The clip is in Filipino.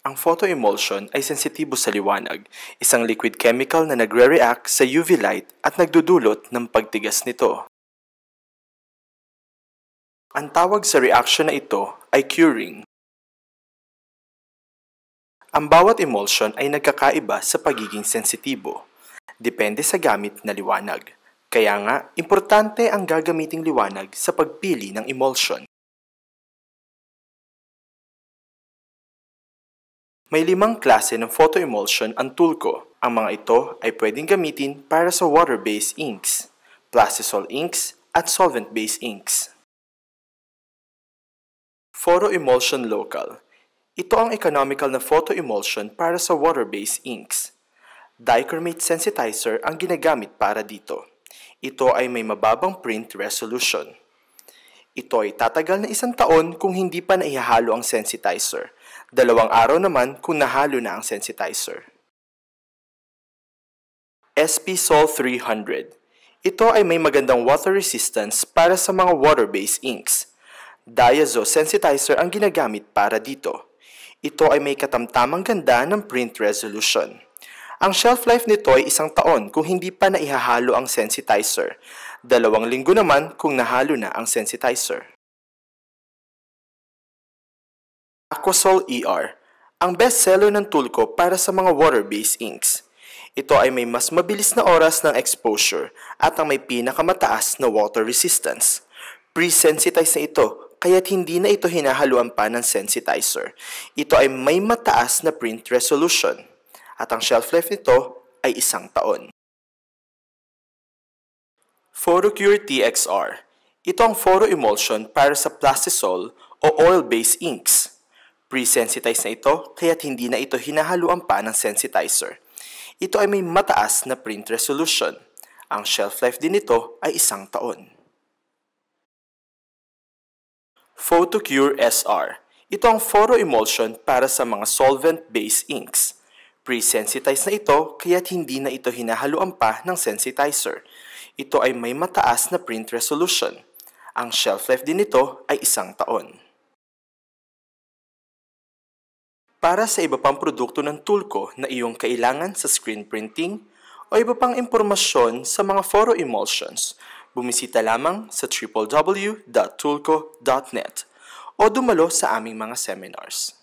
Ang photoemulsion ay sensitibo sa liwanag, isang liquid chemical na nagre-react sa UV light at nagdudulot ng pagtigas nito. Ang tawag sa reaction na ito ay curing. Ang bawat emulsion ay nagkakaiba sa pagiging sensitibo. Depende sa gamit na liwanag. Kaya nga, importante ang gagamiting liwanag sa pagpili ng emulsion. May 5 klase ng photoemulsion ang Tulko. Ang mga ito ay pwedeng gamitin para sa water-based inks, plastisol inks, at solvent-based inks. Photoemulsion local. Ito ang economical na photoemulsion para sa water-based inks. Dichromate sensitizer ang ginagamit para dito. Ito ay may mababang print resolution. Ito ay tatagal na 1 taon kung hindi pa naihahalo ang sensitizer. 2 araw naman kung nahalo na ang sensitizer. SP Sol 300. Ito ay may magandang water resistance para sa mga water-based inks. Diazo sensitizer ang ginagamit para dito. Ito ay may katamtamang ganda ng print resolution. Ang shelf life nito ay 1 taon kung hindi pa naihahalo ang sensitizer. 2 linggo naman kung nahalo na ang sensitizer. Aquasol ER, ang bestseller ng Tulko para sa mga water-based inks. Ito ay may mas mabilis na oras ng exposure at ang may pinakamataas na water resistance. Pre-sensitize na ito, kaya't hindi na ito hinahaluan pa ng sensitizer. Ito ay may mataas na print resolution at ang shelf life nito ay 1 taon. PhotoCure TXR. Ito ang photoemulsion para sa plastisol o oil-based inks. Pre-sensitize na ito, kaya't hindi na ito hinahaluan pa ng sensitizer. Ito ay may mataas na print resolution. Ang shelf life din nito ay 1 taon. PhotoCure SR. Ito ang photoemulsion para sa mga solvent-based inks. Pre-sensitize na ito, kaya't hindi na ito hinahaluan pa ng sensitizer. Ito ay may mataas na print resolution. Ang shelf life din nito ay 1 taon. Para sa iba pang produkto ng Tulko na iyong kailangan sa screen printing o iba pang impormasyon sa mga photoemulsions, bumisita lamang sa www.tulko.net o dumalo sa aming mga seminars.